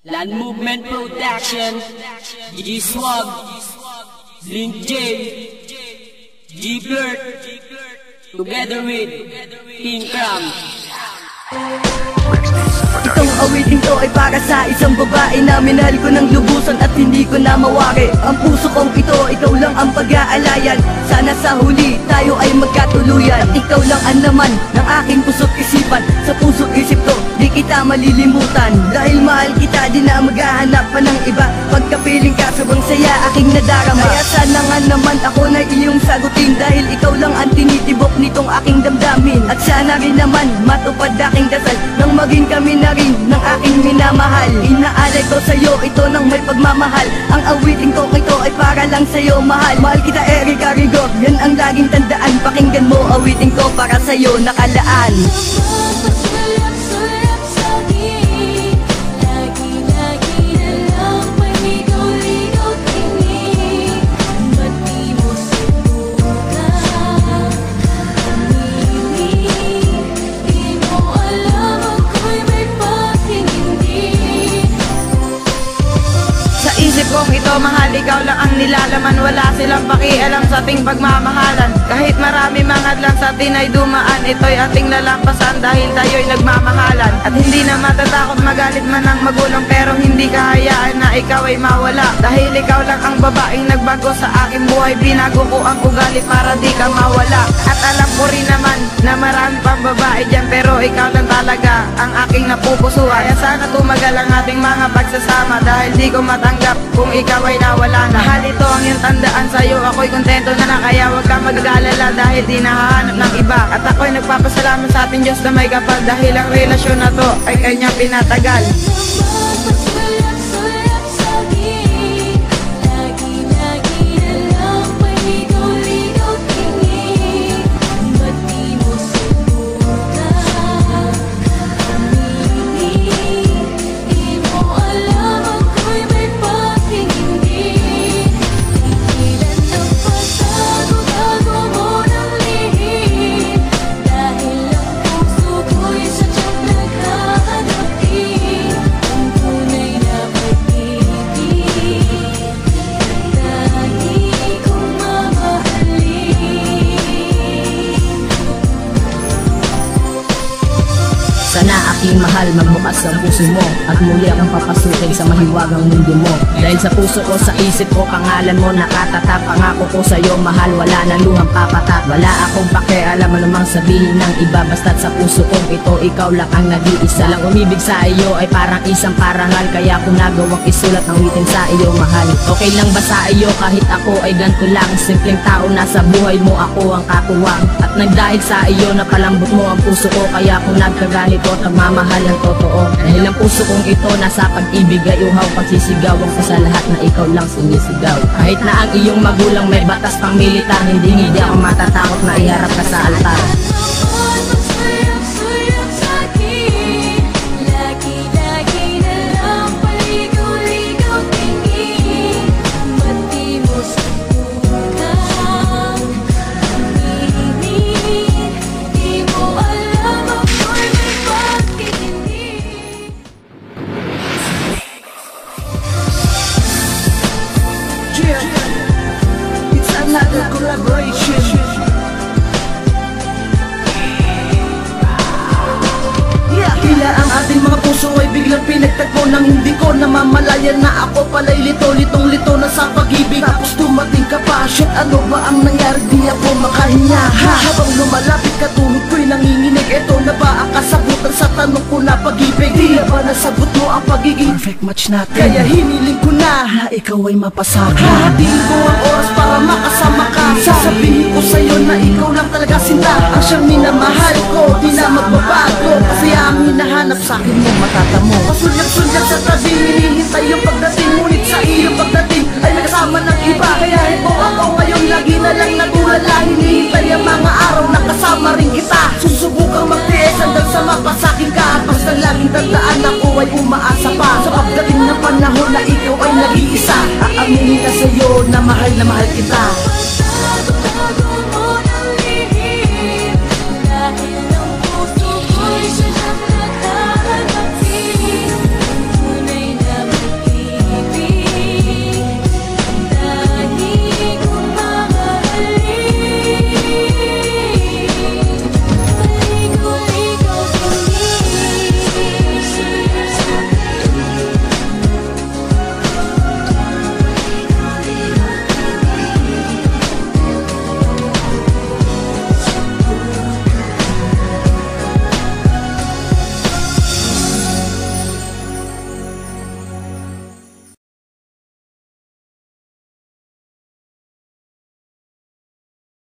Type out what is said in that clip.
Land Movement Production, G-Swag, Link J, G-Blurt, together with King Cram. Itong awiting to ay para sa isang babae na minahal ko ng lubusan at hindi ko na mawari. Ang puso kong ito, ikaw lang ang pag-aalayan. Sana sa huli tayo ay magkatuluyan. At ikaw lang ang laman ng aking puso't isipan. Sa puso't isip ko, di kita malilimutan. Dahil mahal kita, di na maghahanap pa ng iba. Pagkapiling ka, sobrang saya aking nadarama. Kaya sana nga naman ako na iyong sagutin. Dahil ikaw lang ang tinitibok nitong aking damdamin. At sana rin naman matupad aking dasal nang maging kami na rin ng aking minamahal. Inaalay ko sa'yo ito ng may pagmamahal. Ang awiting ko ito ay para lang sa'yo, mahal. Mahal kita, Erika Rigor, yan ang laging tandaan. Pakinggan mo awiting ko para sa'yo nakalaan. Kung ito mahal, ikaw lang ang nilalaman. Wala silang pakialam sa ating pagmamahalan. Kahit marami mga lang sa atin ay dumaan, ito'y ating lalampasan dahil tayo'y nagmamahalan. At hindi na matatakot magalit man ang magulang, pero hindi kahayaan na ikaw ay mawala. Dahil ikaw lang ang babaeng nagbago sa aking buhay. Binago ko ang ugali para di ka mawala. At alam ko rin naman na marami pang babae dyan, pero ikaw lang talaga ang aking napupusuan. Kaya sana tumagal ang ating mga pagsasama, dahil di ko matanggap kung ikaw ay nawala na. Mahal, ito ang iyong tandaan, sa'yo ako'y kontento na. Kaya huwag kang mag-alala dahil di nahahanap ng iba. At ako'y nagpapasalamat sa ating Diyos na may kapal, dahil ang relasyon na to ay kanyang pinatagal. Sana aking mahal, magbukas ang puso mo at muli akong papasukin sa mahiwagang mundo mo. Dahil sa puso ko, sa isip ko, pangalan mo nakatatak. Pangako ko sa'yo, mahal, wala na luhang papatak. Wala akong pakialam anumang sabihin ng iba, basta't sa puso kong ito, ikaw lang ang nag-iisa. Lang umibig sa iyo ay parang isang parangal, kaya kung nagawang isulat ng witin sa iyo, mahal. Okay lang ba sa iyo kahit ako ay ganito lang? Simpleng tao na sa buhay mo, ako ang katuwang. At nagdahil sa iyo, napalambot mo ang puso ko, kaya kung nagkaganito, nagmamahal ng totoo. Dahil ang puso kong ito nasa pag-ibig ay uhaw. Pagsisigawan ko sa lahat na ikaw lang sumisigaw. Kahit na ang iyong magulang may batas pang militar, hindi ako matatakot na iharap ka sa altar. It's another collaboration. Tila ang ating mga puso ay biglang pinagtagpo nang hindi ko namamalayan na ako pala'y litong-lito na sa pag-ibig. Tapos dumating ka pa, shit, ano ba ang nangyari? Di ako makahinga, ha? Habang lumalapit ka, tuhod ko'y nanginginig. Eto na ba ang kasagutan sa tanong ko na pag-ibig? Di na ba nasagot mo ang pagiging perfect match natin? Kaya hiniling ko na ikaw ay mapasaka. Hahatiin ko ang oras para makasama ka. Sasabihin ko sa'yo na ikaw lang talaga sinta. Ang siyang minamahal ko, di na magbabago. Kasi ang hinahanap sa'kin mo matatamo. Pasulyak-sulyak sa tabi, hinihintay yung pagdating. Ngunit sa iyong pagdating ay nakasama ng iba. Kaya ito ako ngayon, lagi na lang nagulala. Hinihintay ang mga araw na kasama rin kita. Susubukang magtiis hanggang sa mapasakin ka. Basta laging tandaan ako ay umaasa pa. Sa pagdating ng panahon na ikaw ay nag-iisa, aaminin na sa'yo na mahal kita.